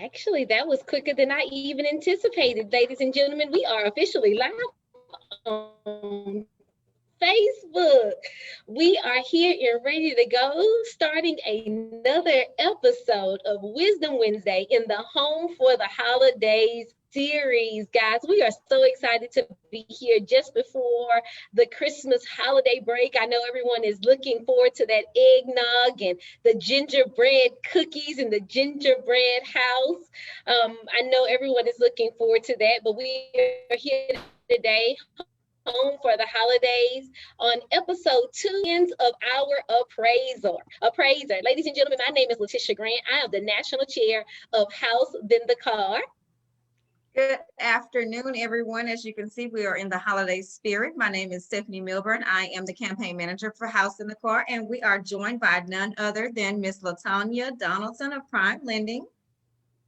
Actually, that was quicker than I even anticipated. Ladies and gentlemen, we are officially live on Facebook. We are here and ready to go, starting another episode of Wisdom Wednesday in the Home for the Holidays series. Guys, we are so excited to be here just before the Christmas holiday break. I know everyone is looking forward to that eggnog and the gingerbread cookies in the gingerbread house. I know everyone is looking forward to that, but we are here today home for the holidays on episode 2 of our appraiser. Ladies and gentlemen, my name is Letitia Grant. I am the national chair of House Then the Car. Good afternoon, everyone. As you can see, we are in the holiday spirit. My name is Stephanie Milburn. I am the campaign manager for House in the Car, and we are joined by none other than Miss LaTanya Donaldson of Prime Lending.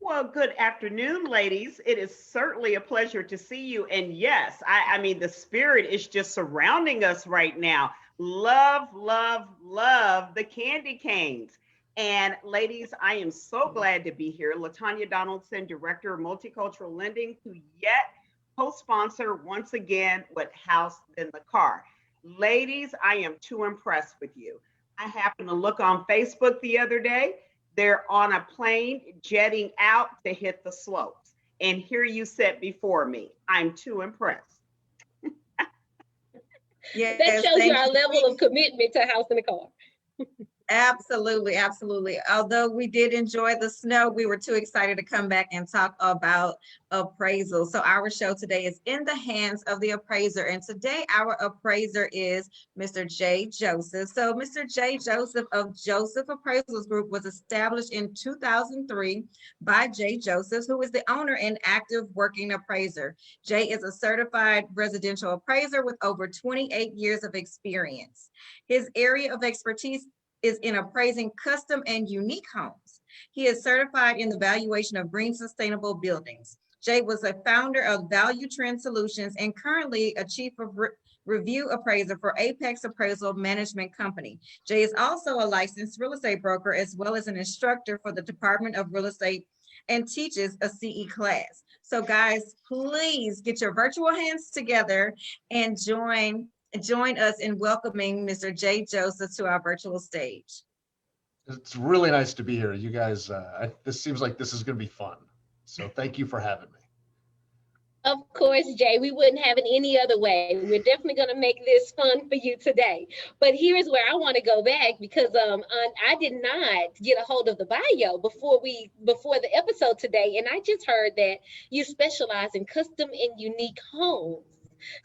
Well, good afternoon, ladies. It is certainly a pleasure to see you. And yes, I mean, the spirit is just surrounding us right now. Love, love, love the candy canes. And ladies, I am so glad to be here. LaTanya Donaldson, Director of Multicultural Lending, who yet co-sponsor once again with House in the Car. Ladies, I am too impressed with you. I happened to look on Facebook the other day. They're on a plane jetting out to hit the slopes. And here you sit before me. I'm too impressed. Yes, that shows you our level of commitment to House in the Car. Absolutely, absolutely. Although we did enjoy the snow, we were too excited to come back and talk about appraisal. So our show today is in the hands of the appraiser. And today our appraiser is Mr. Jay Joseph. So Mr. Jay Joseph of Joseph Appraisals Group was established in 2003 by Jay Joseph, who is the owner and active working appraiser. Jay is a certified residential appraiser with over 28 years of experience. His area of expertise is in appraising custom and unique homes. He is certified in the valuation of green sustainable buildings. Jay was a founder of Value Trend Solutions and currently a chief of review appraiser for Apex Appraisal Management Company. Jay is also a licensed real estate broker as well as an instructor for the Department of Real Estate and teaches a CE class. So guys, please get your virtual hands together and join us in welcoming Mr. Jay Joseph to our virtual stage. It's really nice to be here. You guys, this seems like this is going to be fun. So thank you for having me. Of course, Jay, we wouldn't have it any other way. We're definitely going to make this fun for you today. But here's where I want to go back because I did not get a hold of the bio before the episode today. And I just heard that you specialize in custom and unique homes.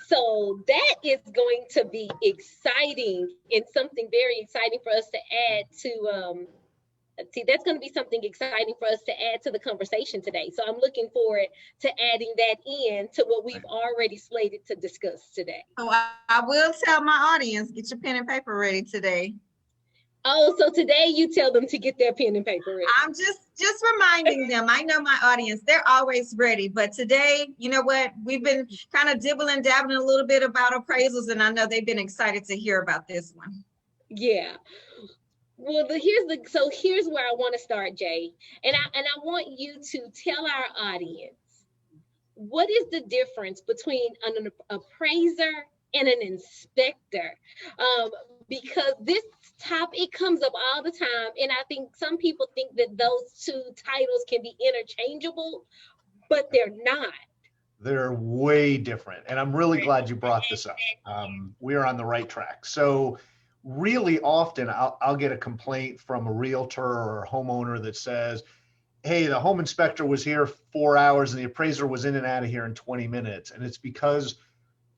So that is going to be exciting and something very exciting for us to add to, that's going to be something exciting for us to add to the conversation today. So I'm looking forward to adding that in to what we've already slated to discuss today. So I will tell my audience, get your pen and paper ready today. Oh, so today you tell them to get their pen and paper ready. I'm just reminding them. I know my audience, they're always ready. But today, you know what? We've been kind of dibbling, dabbling a little bit about appraisals, and I know they've been excited to hear about this one. Yeah. Well, here's where I want to start, Jay. And I want you to tell our audience, what is the difference between an appraiser and an inspector? Because this topic comes up all the time, and I think some people think that those two titles can be interchangeable, but they're not. They're way different, and I'm really glad you brought this up. We're on the right track. So really often I'll get a complaint from a realtor or a homeowner that says, hey, the home inspector was here 4 hours and the appraiser was in and out of here in 20 minutes. And it's because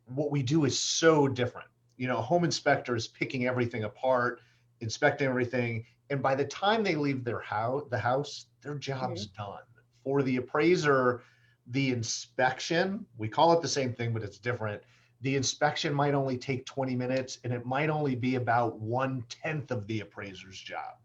what we do is so different. You know, a home inspector is picking everything apart, inspecting everything. And by the time they leave the house, their job's done. For the appraiser, the inspection, we call it the same thing, but it's different. The inspection might only take 20 minutes and it might only be about 1/10 of the appraiser's job.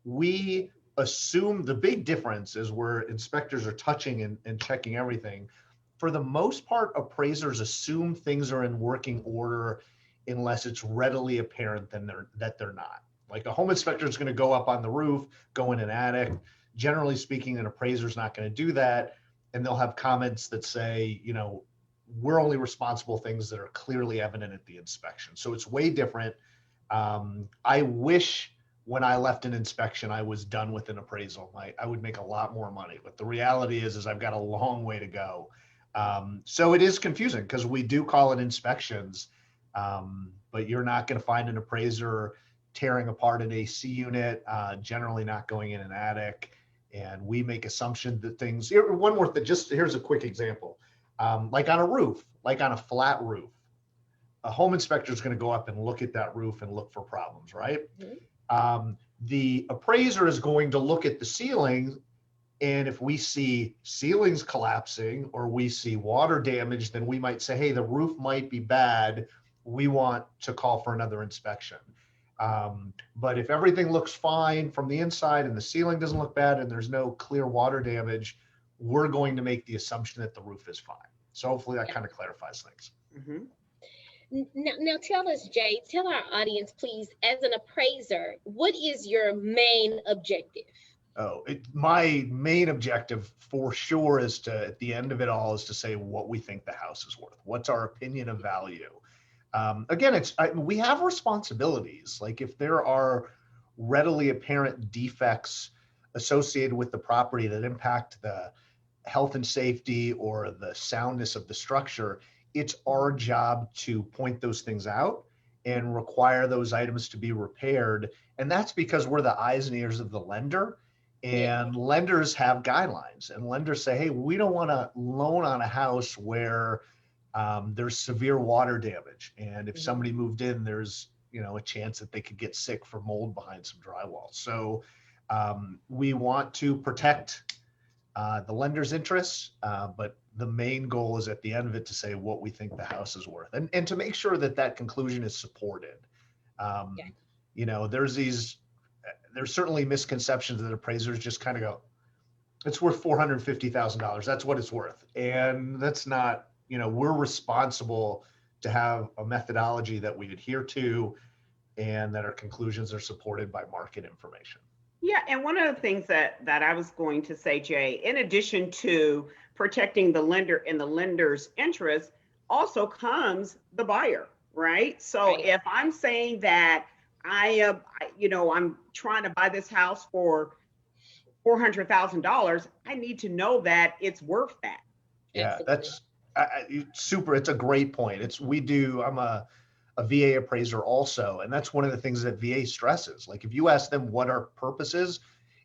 We assume the big difference is where inspectors are touching and checking everything. For the most part, appraisers assume things are in working order unless it's readily apparent that they're not. Like a home inspector is going to go up on the roof, go in an attic, Generally speaking, an appraiser is not going to do that. And they'll have comments that say, you know, we're only responsible things that are clearly evident at the inspection. So it's way different. I wish when I left an inspection, I was done with an appraisal. I would make a lot more money. But the reality is I've got a long way to go. So it is confusing because we do call it inspections, but you're not going to find an appraiser tearing apart an AC unit, generally not going in an attic. And we make assumptions that things, one more thing, just here's a quick example. Like on a roof, like on a flat roof, a home inspector is going to go up and look at that roof and look for problems, right? Mm-hmm. The appraiser is going to look at the ceiling, and if we see ceilings collapsing or we see water damage, then we might say, hey, the roof might be bad. We want to call for another inspection. But if everything looks fine from the inside and the ceiling doesn't look bad and there's no clear water damage, we're going to make the assumption that the roof is fine. So hopefully that kind of clarifies things. Mm-hmm. Now tell us, Jay, tell our audience, please, as an appraiser, what is your main objective? My main objective for sure is to, at the end of it all, is to say what we think the house is worth. What's our opinion of value? Again, we have responsibilities. Like if there are readily apparent defects associated with the property that impact the health and safety or the soundness of the structure, it's our job to point those things out and require those items to be repaired. And that's because we're the eyes and ears of the lender. And lenders have guidelines, and lenders say, hey, we don't want to loan on a house where there's severe water damage. And if somebody moved in, there's, you know, a chance that they could get sick from mold behind some drywall. So we want to protect the lender's interests, but the main goal is at the end of it to say what we think the house is worth, and to make sure that that conclusion is supported. You know, there's certainly misconceptions that appraisers just kind of go, it's worth $450,000. That's what it's worth. And that's not, you know, we're responsible to have a methodology that we adhere to and that our conclusions are supported by market information. Yeah, and one of the things that I was going to say, Jay, in addition to protecting the lender and the lender's interest, also comes the buyer, right? So if I'm saying that I'm trying to buy this house for $400,000, I need to know that it's worth that. Yeah, that's super. It's a great point. I'm a VA appraiser also, and that's one of the things that VA stresses. Like if you ask them what our purpose is,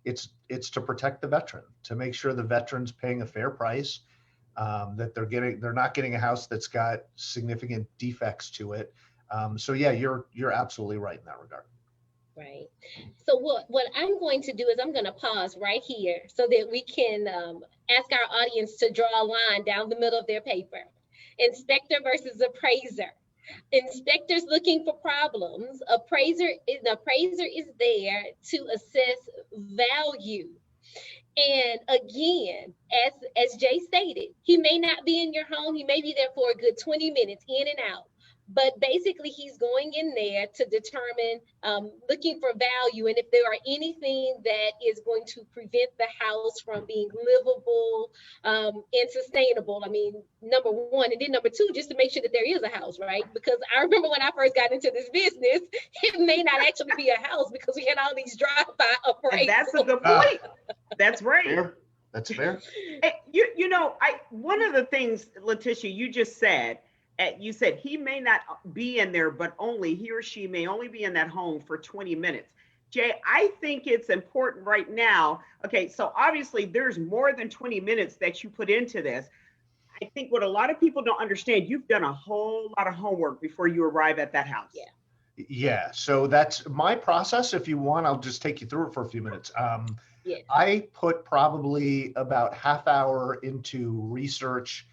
it's to protect the veteran, to make sure the veteran's paying a fair price, that they're not getting a house that's got significant defects to it. So yeah, you're absolutely right in that regard. Right. So what I'm going to do is I'm going to pause right here so that we can ask our audience to draw a line down the middle of their paper. Inspector versus appraiser. Inspectors looking for problems. The appraiser is there to assess value. And again, as Jay stated, he may not be in your home. He may be there for a good 20 minutes in and out. But basically, he's going in there to determine, looking for value, and if there are anything that is going to prevent the house from being livable and sustainable. I mean, number one, and then number two, just to make sure that there is a house, right? Because I remember when I first got into this business, it may not actually be a house because we had all these drive-by appraisals. And that's a good point. That's right. Fair. That's fair. You know, one of the things, Letitia, you just said. You said he may not be in there, but he or she may only be in that home for 20 minutes. Jay, I think it's important right now. Okay, so obviously there's more than 20 minutes that you put into this. I think what a lot of people don't understand, you've done a whole lot of homework before you arrive at that house. Yeah, so that's my process. If you want, I'll just take you through it for a few minutes. I put probably about half hour into research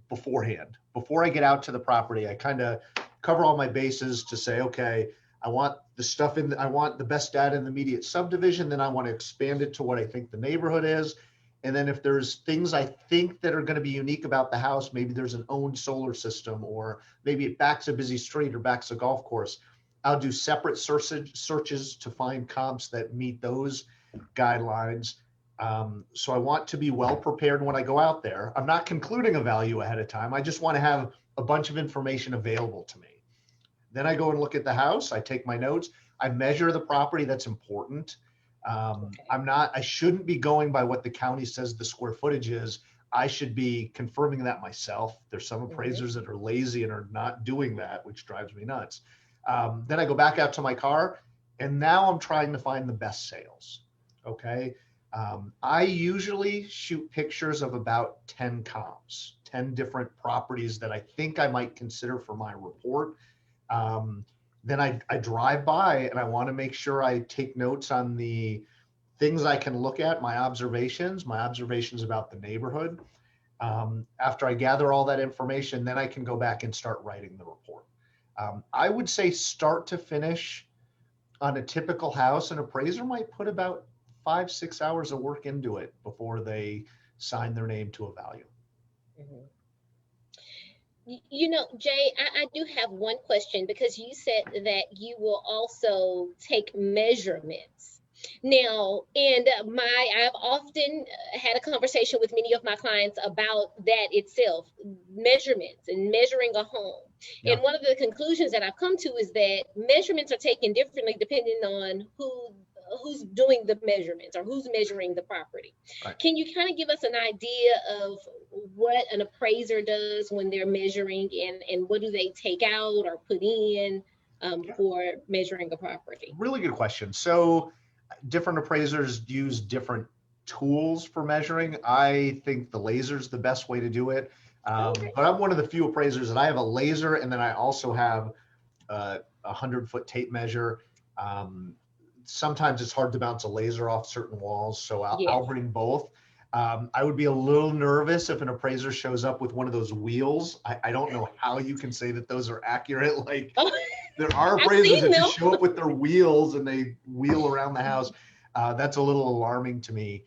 beforehand. Before I get out to the property, I kind of cover all my bases to say, okay, I want I want the best data in the immediate subdivision. Then I want to expand it to what I think the neighborhood is. And then if there's things I think that are going to be unique about the house, maybe there's an owned solar system, or maybe it backs a busy street or backs a golf course, I'll do separate searches to find comps that meet those guidelines. So I want to be well prepared when I go out there. I'm not concluding a value ahead of time. I just want to have a bunch of information available to me. Then I go and look at the house. I take my notes. I measure the property. That's important. I shouldn't be going by what the county says the square footage is. I should be confirming that myself. There's some appraisers that are lazy and are not doing that, which drives me nuts. Then I go back out to my car, and now I'm trying to find the best sales. Okay. I usually shoot pictures of about 10 comps, 10 different properties that I think I might consider for my report. Then I drive by and I want to make sure I take notes on the things I can look at, my observations about the neighborhood. After I gather all that information, then I can go back and start writing the report. I would say start to finish on a typical house, an appraiser might put about 5-6 hours of work into it before they sign their name to a value. You know, Jay, I do have one question, because you said that you will also take measurements. Now, and I've often had a conversation with many of my clients about that itself, measurements and measuring a home. Yeah. And one of the conclusions that I've come to is that measurements are taken differently depending on who's doing the measurements or who's measuring the property. Right. Can you kind of give us an idea of what an appraiser does when they're measuring, and what do they take out or put in for measuring a property? Really good question. So different appraisers use different tools for measuring. I think the laser is the best way to do it. But I'm one of the few appraisers that I have a laser, and then I also have a 100-foot tape measure. Sometimes it's hard to bounce a laser off certain walls, so I'll bring both. I would be a little nervous if an appraiser shows up with one of those wheels. I don't know how you can say that those are accurate. Like, there are appraisers that just show up with their wheels and they wheel around the house. That's a little alarming to me.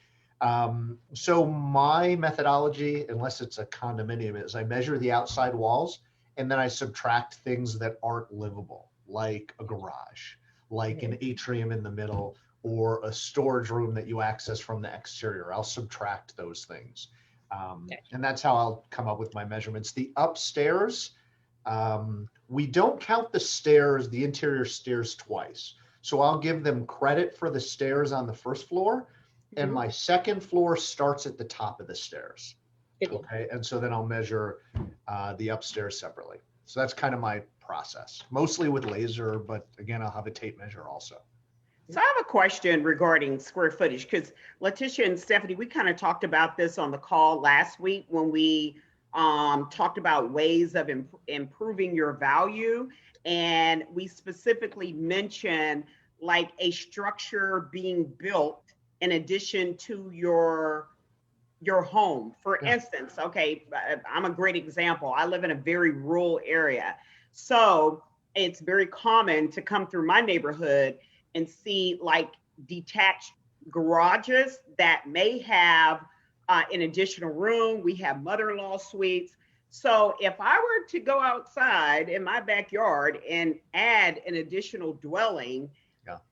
So my methodology, unless it's a condominium, is I measure the outside walls and then I subtract things that aren't livable, like a garage, like an atrium in the middle, or a storage room that you access from the exterior. I'll subtract those things. And that's how I'll come up with my measurements. The upstairs, we don't count the stairs, the interior stairs, twice. So I'll give them credit for the stairs on the first floor, and my second floor starts at the top of the stairs. Okay, and so then I'll measure the upstairs separately. So that's kind of my process, mostly with laser, but again, I'll have a tape measure also. So I have a question regarding square footage, because Letitia and Stephanie, we kind of talked about this on the call last week when we talked about ways of improving your value. And we specifically mentioned like a structure being built in addition to your home. For instance, okay, I'm a great example. I live in a very rural area. So it's very common to come through my neighborhood and see like detached garages that may have an additional room. We have mother-in-law suites. So if I were to go outside in my backyard and add an additional dwelling,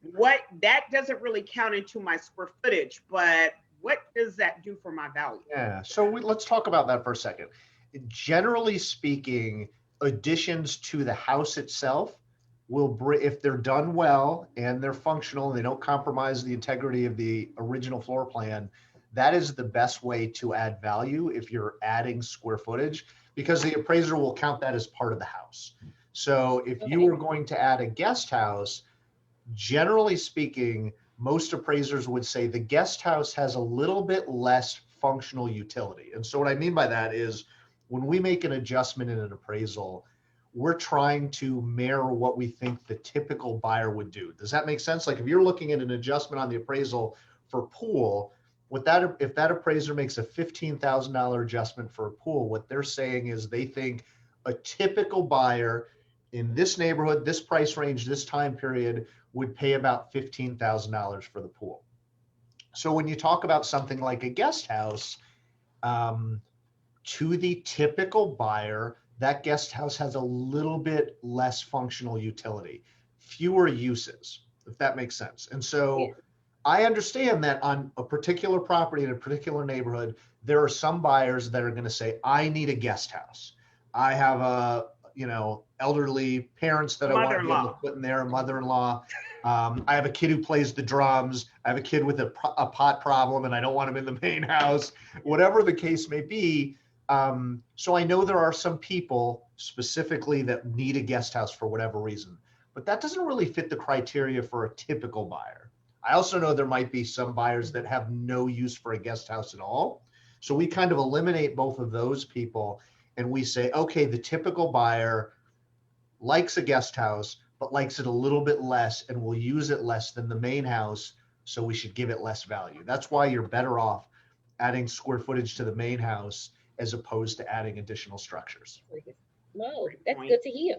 what that doesn't really count into my square footage, but what does that do for my value? Yeah, so let's talk about that for a second. Generally speaking, additions to the house itself will bring, if they're done well and they're functional and they don't compromise the integrity of the original floor plan, that is the best way to add value if you're adding square footage, because the appraiser will count that as part of the house. So if you were going to add a guest house, generally speaking, most appraisers would say the guest house has a little bit less functional utility. And so what I mean by that is when we make an adjustment in an appraisal, we're trying to mirror what we think the typical buyer would do. Does that make sense? Like if you're looking at an adjustment on the appraisal for pool, if that appraiser makes a $15,000 adjustment for a pool, what they're saying is they think a typical buyer in this neighborhood, this price range, this time period would pay about $15,000 for the pool. So when you talk about something like a guest house, to the typical buyer, that guest house has a little bit less functional utility, fewer uses, if that makes sense. And so I understand that on a particular property in a particular neighborhood, there are some buyers that are going to say, I need a guest house. I have elderly parents that I want to be able to Mother-in-law. put in there, a mother-in-law. I have a kid who plays the drums. I have a kid with a pot problem and I don't want him in the main house, whatever the case may be. So I know there are some people specifically that need a guest house for whatever reason, but that doesn't really fit the criteria for a typical buyer. I also know there might be some buyers that have no use for a guest house at all. So we kind of eliminate both of those people and we say, okay, the typical buyer likes a guest house, but likes it a little bit less and will use it less than the main house. So we should give it less value. That's why you're better off adding square footage to the main house as opposed to adding additional structures. No, Great that's point. good to hear.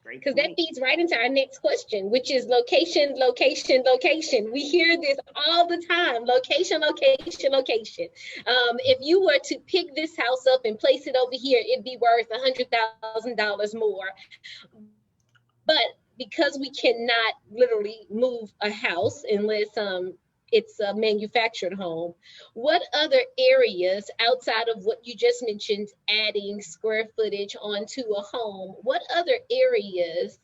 Great Because that point. feeds right into our next question, which is location, location, location. We hear this all the time, location, location, location. If you were to pick this house up and place it over here, it'd be worth $100,000 more. But because we cannot literally move a house unless it's a manufactured home, what other areas outside of what you just mentioned, adding square footage onto a home, what other areas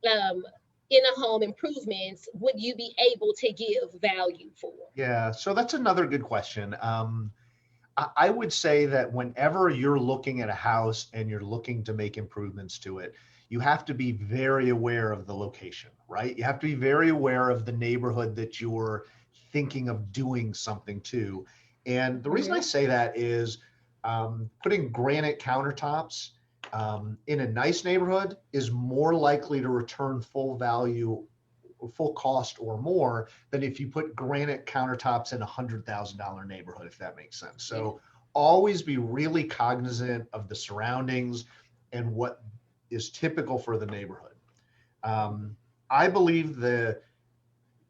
in a home improvements would you be able to give value for? Yeah, so that's another good question. I would say that whenever you're looking at a house and you're looking to make improvements to it, you have to be very aware of the location, right? You have to be very aware of the neighborhood that you're thinking of doing something to. And the reason I say that is putting granite countertops in a nice neighborhood is more likely to return full value, full cost or more than if you put granite countertops in $100,000 neighborhood, if that makes sense. So always be really cognizant of the surroundings and what is typical for the neighborhood. I believe the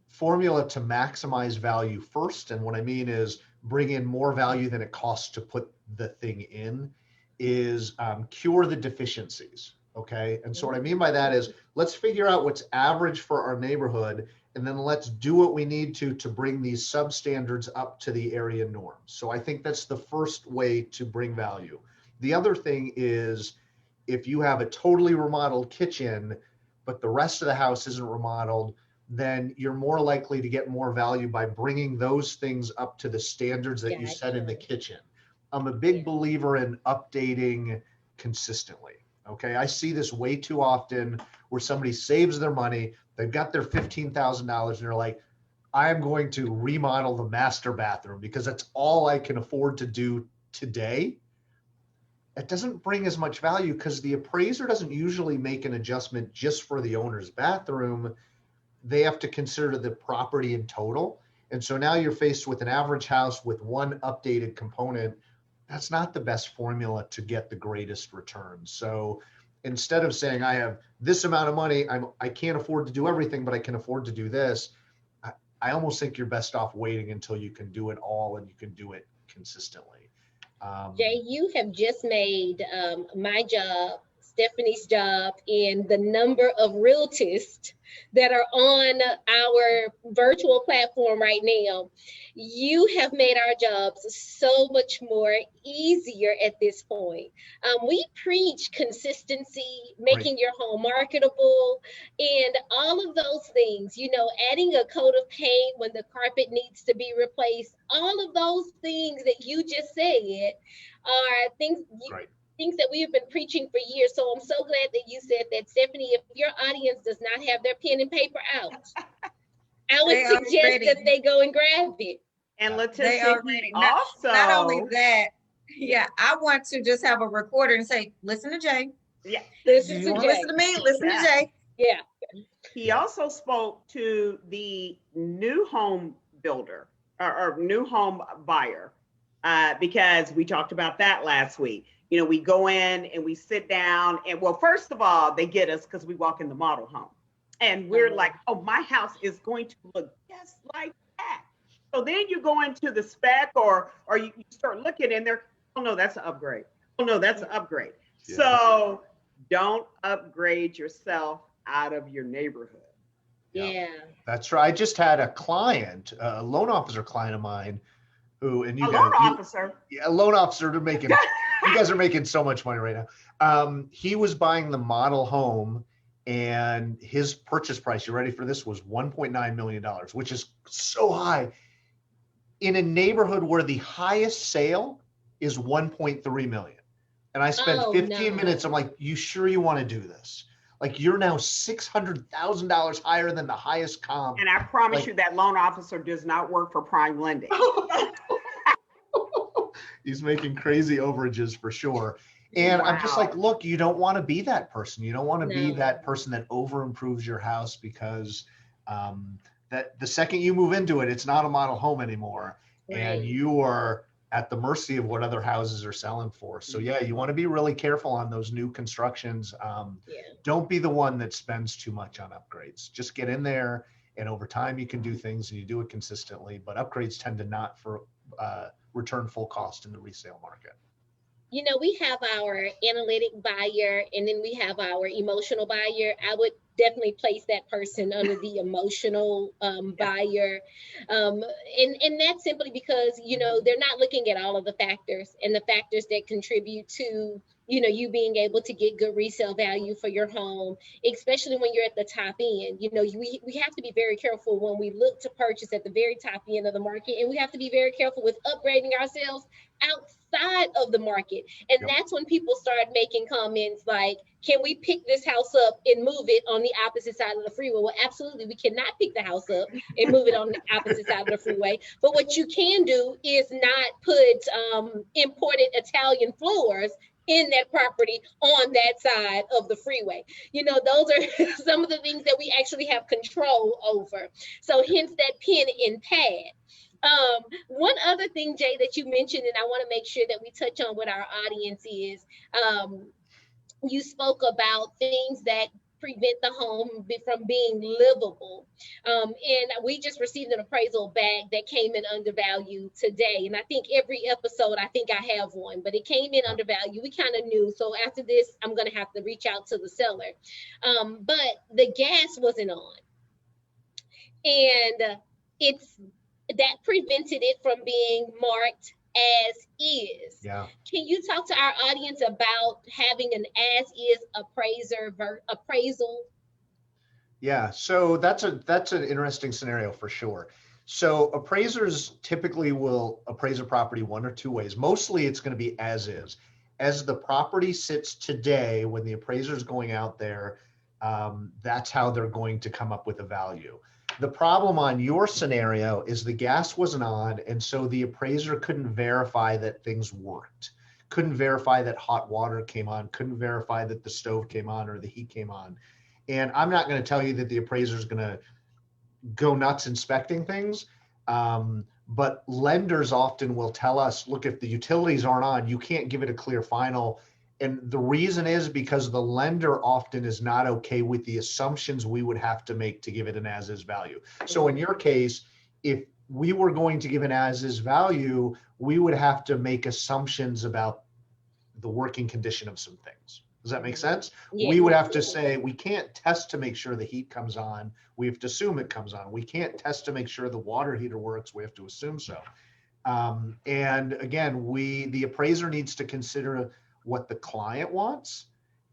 formula to maximize value first, and what I mean is bring in more value than it costs to put the thing in, is cure the deficiencies. Okay. And so what I mean by that is let's figure out what's average for our neighborhood, and then let's do what we need to bring these substandards up to the area norms. So I think that's the first way to bring value. The other thing is if you have a totally remodeled kitchen, but the rest of the house isn't remodeled, then you're more likely to get more value by bringing those things up to the standards that you set in the kitchen. I'm a big believer in updating consistently. Okay, I see this way too often where somebody saves their money, they've got their $15,000 and they're like, I'm going to remodel the master bathroom because that's all I can afford to do today. It doesn't bring as much value because the appraiser doesn't usually make an adjustment just for the owner's bathroom. They have to consider the property in total. And so now you're faced with an average house with one updated component. That's not the best formula to get the greatest return. So instead of saying I have this amount of money, I can't afford to do everything, but I can afford to do this, I almost think you're best off waiting until you can do it all and you can do it consistently. Jay, you have just made my job, Stephanie's job, and the number of realtors that are on our virtual platform right now. You have made our jobs so much more easier at this point. We preach consistency, making your home marketable, and all of those things, you know, adding a coat of paint when the carpet needs to be replaced, all of those things that you just said are things things that we have been preaching for years. So I'm so glad that you said that, Stephanie. If your audience does not have their pen and paper out, I would suggest that they go and grab it. And They are ready. also, not only that, I want to just have a recorder and say, listen to Jay. Yeah. Listen to Jay. Listen to me, listen to Jay. Yeah. He also spoke to the new home builder or new home buyer because we talked about that last week. You know, we go in and we sit down and, well, first of all, they get us because we walk in the model home and we're like, oh, my house is going to look just like that. So then you go into the spec or you start looking in there. Oh, no, that's an upgrade. Oh, no, that's an upgrade. Yeah. So don't upgrade yourself out of your neighborhood. Yeah. That's right. I just had a client, a loan officer client of mine who, and A you loan guys, officer. a loan officer, they're making, you guys are making so much money right now. He was buying the model home and his purchase price, you ready for this, was $1.9 million, which is so high in a neighborhood where the highest sale is 1.3 million. And I spent 15 minutes. I'm like, you sure you want to do this? Like, you're now $600,000 higher than the highest comp. And I promise you that loan officer does not work for prime lending. He's making crazy overages for sure. And I'm just like, look, you don't want to be that person. You don't want to be that person that over improves your house because that the second you move into it, it's not a model home anymore. Right. And you are at the mercy of what other houses are selling for. So yeah, you want to be really careful on those new constructions. Don't be the one that spends too much on upgrades. Just get in there, and over time you can do things and you do it consistently, but upgrades tend to not return full cost in the resale market. You know, we have our analytic buyer and then we have our emotional buyer. I would definitely place that person under the emotional buyer. And that's simply because, you know, they're not looking at all of the factors and the factors that contribute to, you know, you being able to get good resale value for your home, especially when you're at the top end. You know, we have to be very careful when we look to purchase at the very top end of the market, and we have to be very careful with upgrading ourselves outside of the market. And that's when people start making comments like, can we pick this house up and move it on the opposite side of the freeway? Well, absolutely, we cannot pick the house up and move it on the opposite side of the freeway. But what you can do is not put imported Italian floors in that property on that side of the freeway. You know, those are some of the things that we actually have control over. So hence that pen and pad. One other thing, Jay, that you mentioned, and I want to make sure that we touch on what our audience is, you spoke about things that prevent the home from being livable. And we just received an appraisal back that came in undervalued today. And I think every episode, I think I have one, but it came in undervalued. We kind of knew. So after this, I'm going to have to reach out to the seller. But the gas wasn't on. And that prevented it from being marked as is. Yeah. Can you talk to our audience about having an as is appraisal? Yeah, so that's an interesting scenario for sure. So appraisers typically will appraise a property one or two ways. Mostly it's going to be as is. As the property sits today, when the appraiser is going out there, that's how they're going to come up with a value. The problem on your scenario is the gas wasn't on, and so the appraiser couldn't verify that things worked, couldn't verify that hot water came on, couldn't verify that the stove came on or the heat came on. And I'm not going to tell you that the appraiser is going to go nuts inspecting things, but lenders often will tell us, look, if the utilities aren't on, you can't give it a clear final. And the reason is because the lender often is not okay with the assumptions we would have to make to give it an as-is value. So in your case, if we were going to give an as-is value, we would have to make assumptions about the working condition of some things. Does that make sense? Yeah. We would have to say, we can't test to make sure the heat comes on. We have to assume it comes on. We can't test to make sure the water heater works. We have to assume so. And again, the appraiser needs to consider what the client wants.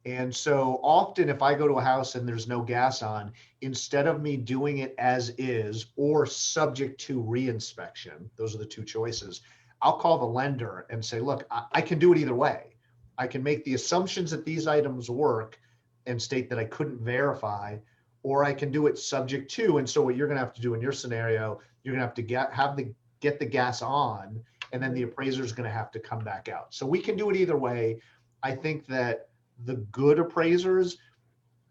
And so often if I go to a house and there's no gas on, instead of me doing it as is or subject to reinspection, those are the two choices, I'll call the lender and say, look, I can do it either way. I can make the assumptions that these items work and state that I couldn't verify, or I can do it subject to. And so what you're going to have to do in your scenario, you're going to have to get the gas on, and then the appraiser is going to have to come back out. So we can do it either way. I think that the good appraisers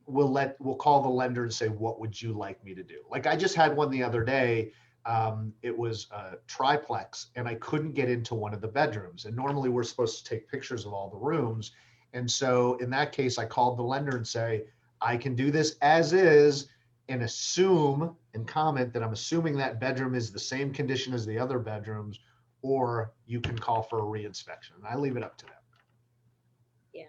will call the lender and say, what would you like me to do? Like I just had one the other day. It was a triplex and I couldn't get into one of the bedrooms. And normally we're supposed to take pictures of all the rooms. And so in that case, I called the lender and say, I can do this as is and assume and comment that I'm assuming that bedroom is the same condition as the other bedrooms, or you can call for a reinspection. And I leave it up to them. Yeah.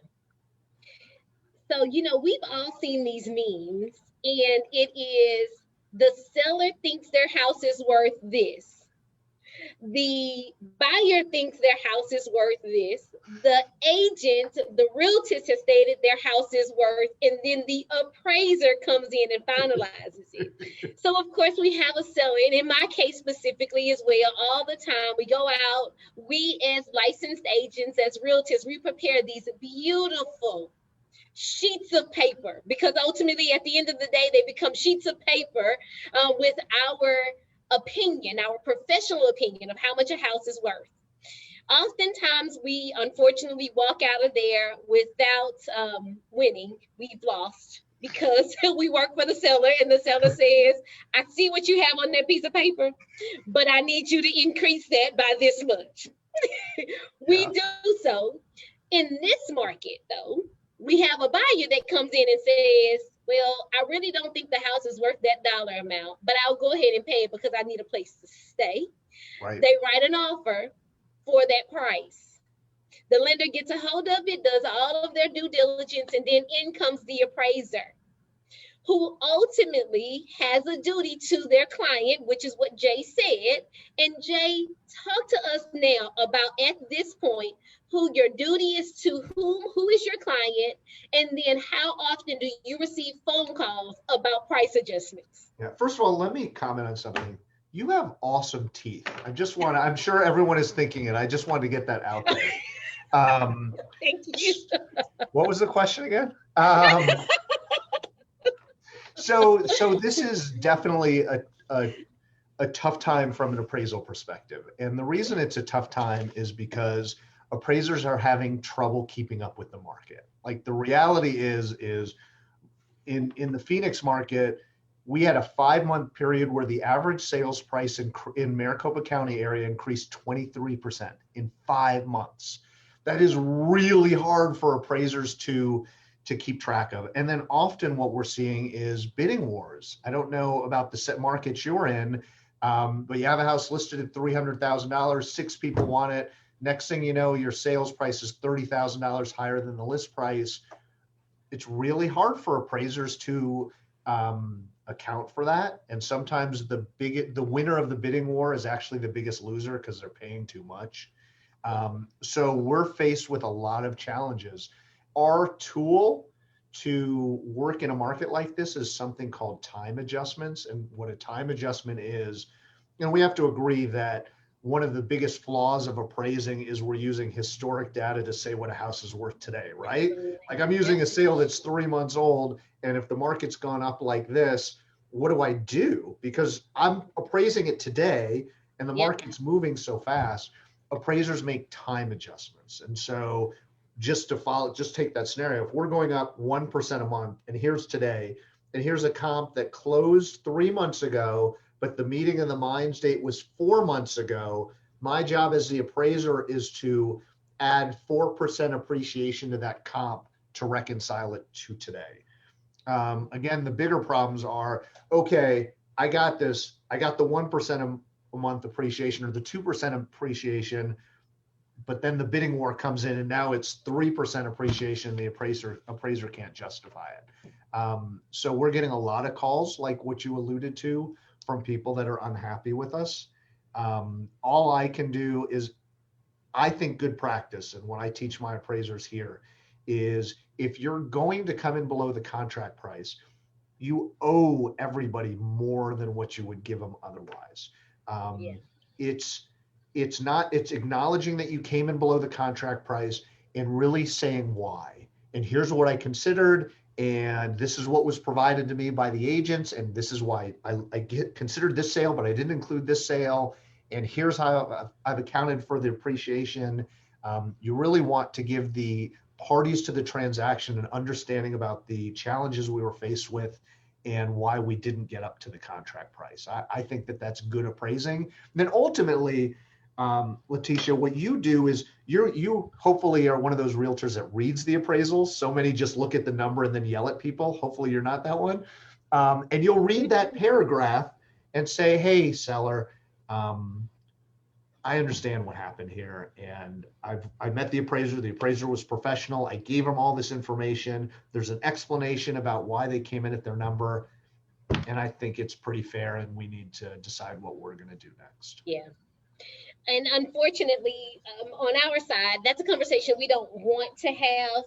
So, you know, we've all seen these memes, and it is The seller thinks their house is worth this. The buyer thinks their house is worth this. The agent, the realtors have stated their house is worth, and then the appraiser comes in and finalizes it. So of course we have a seller, and in my case specifically as well, all the time we go out, we as licensed agents, as realtors, we prepare these beautiful sheets of paper, because ultimately at the end of the day they become sheets of paper with our opinion, our professional opinion of how much a house is worth. Oftentimes we unfortunately walk out of there without winning. We've lost because we work for the seller and the seller says, I see what you have on that piece of paper, but I need you to increase that by this much. We do so. In this market though, we have a buyer that comes in and says, well, I really don't think the house is worth that dollar amount, but I'll go ahead and pay it because I need a place to stay. Right. They write an offer for that price. The lender gets a hold of it, does all of their due diligence, and then in comes the appraiser, who ultimately has a duty to their client, which is what Jay said. And Jay, talk to us now about, at this point, who your duty is to whom, who is your client, and then how often do you receive phone calls about price adjustments? Yeah. First of all, let me comment on something. You have awesome teeth. I'm sure everyone is thinking it. I just wanted to get that out there. Thank you. What was the question again? So this is definitely a tough time from an appraisal perspective. And the reason it's a tough time is because appraisers are having trouble keeping up with the market. Like the reality is in the Phoenix market, we had a 5-month period where the average sales price in Maricopa County area increased 23% in 5 months. That is really hard for appraisers to keep track of. And then often what we're seeing is bidding wars. I don't know about the set markets you're in, but you have a house listed at $300,000, 6 people want it. Next thing you know, your sales price is $30,000 higher than the list price. It's really hard for appraisers to account for that. And sometimes the winner of the bidding war is actually the biggest loser because they're paying too much. So we're faced with a lot of challenges. Our tool to work in a market like this is something called time adjustments. And what a time adjustment is, and we have to agree that one of the biggest flaws of appraising is we're using historic data to say what a house is worth today, right? Like I'm using a sale that's 3 months old, and if the market's gone up like this, what do I do? Because I'm appraising it today and the market's moving so fast. Appraisers make time adjustments. And so just take that scenario. If we're going up 1% a month, and here's today, and here's a comp that closed 3 months ago, but the meeting of the minds date was 4 months ago, my job as the appraiser is to add 4% appreciation to that comp to reconcile it to today. Again, the bigger problems are, okay, I got this. I got the 1% a month appreciation or the 2% appreciation, but then the bidding war comes in and now it's 3% appreciation. The appraiser can't justify it. So we're getting a lot of calls like what you alluded to from people that are unhappy with us. All I can do is, I think good practice, and what I teach my appraisers here is, if you're going to come in below the contract price, you owe everybody more than what you would give them otherwise. It's acknowledging that you came in below the contract price and really saying why. And here's what I considered, and this is what was provided to me by the agents, and this is why I considered this sale, but I didn't include this sale, and here's how I've accounted for the appreciation. You really want to give the parties to the transaction an understanding about the challenges we were faced with and why we didn't get up to the contract price. I think that that's good appraising. And then ultimately, Leticia, what you do is you hopefully are one of those realtors that reads the appraisals. So many just look at the number and then yell at people. Hopefully you're not that one. And you'll read that paragraph and say, hey, seller, I understand what happened here, and I met the appraiser. The appraiser was professional. I gave him all this information. There's an explanation about why they came in at their number. And I think it's pretty fair, and we need to decide what we're going to do next. Yeah. And unfortunately, on our side, that's a conversation we don't want to have.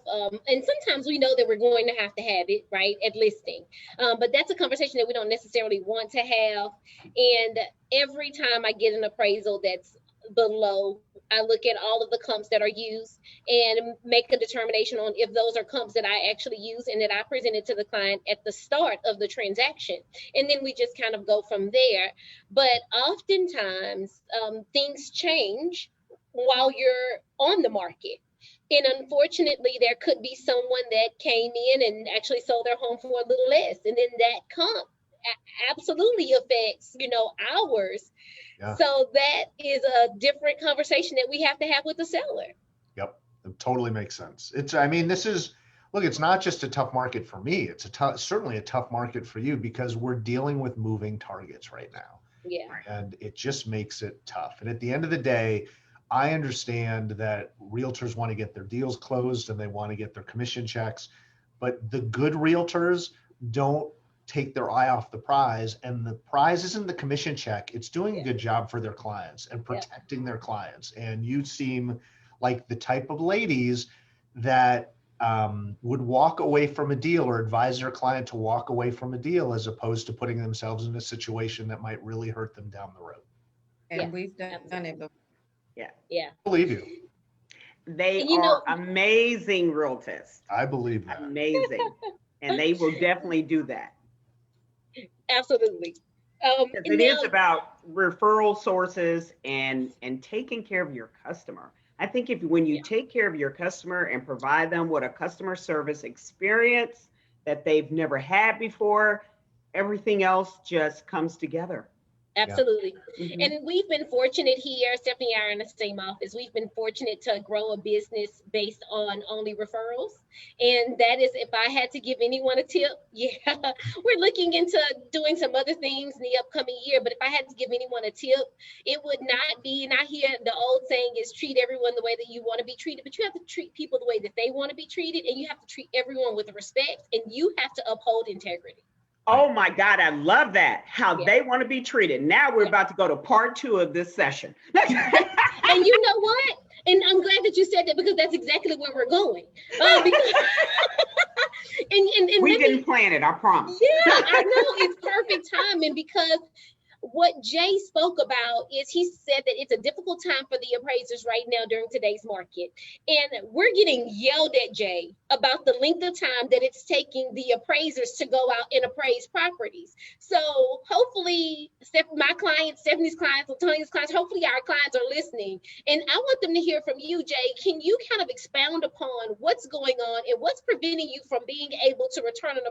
And sometimes we know that we're going to have it, right, at listing. But that's a conversation that we don't necessarily want to have. And every time I get an appraisal that's below, I look at all of the comps that are used and make a determination on if those are comps that I actually use and that I presented to the client at the start of the transaction. And then we just kind of go from there. But oftentimes things change while you're on the market. And unfortunately, there could be someone that came in and actually sold their home for a little less. And then that comp absolutely affects, ours. Yeah. So that is a different conversation that we have to have with the seller. Yep, it totally makes sense. It's not just a tough market for me. It's certainly a tough market for you because we're dealing with moving targets right now. Yeah. And it just makes it tough. And at the end of the day, I understand that realtors want to get their deals closed and they want to get their commission checks, but the good realtors don't take their eye off the prize, and the prize isn't the commission check. It's doing a good job for their clients and protecting their clients. And you seem like the type of ladies that would walk away from a deal or advise their client to walk away from a deal as opposed to putting themselves in a situation that might really hurt them down the road. And we've done it before. Yeah. Yeah. I believe you. They are amazing realtors. I believe that. Amazing. And they will definitely do that. Absolutely. It is about referral sources and taking care of your customer. I think when you take care of your customer and provide them with a customer service experience that they've never had before, everything else just comes together. Absolutely. Mm-hmm. And we've been fortunate here, Stephanie and I are in the same office. We've been fortunate to grow a business based on only referrals. And that is, if I had to give anyone a tip, we're looking into doing some other things in the upcoming year. But if I had to give anyone a tip, it would not be, and I hear the old saying is treat everyone the way that you want to be treated, but you have to treat people the way that they want to be treated. And you have to treat everyone with respect, and you have to uphold integrity. Oh my God, I love that. How they want to be treated. Now we're about to go to part 2 of this session. And you know what? And I'm glad that you said that because that's exactly where we're going. And we didn't plan it, I promise. Yeah, I know. It's perfect timing because what Jay spoke about is he said that it's a difficult time for the appraisers right now during today's market. And we're getting yelled at, Jay, about the length of time that it's taking the appraisers to go out and appraise properties. So hopefully my clients, Stephanie's clients, Latonia's clients, hopefully our clients are listening. And I want them to hear from you, Jay. Can you kind of expound upon what's going on and what's preventing you from being able to return an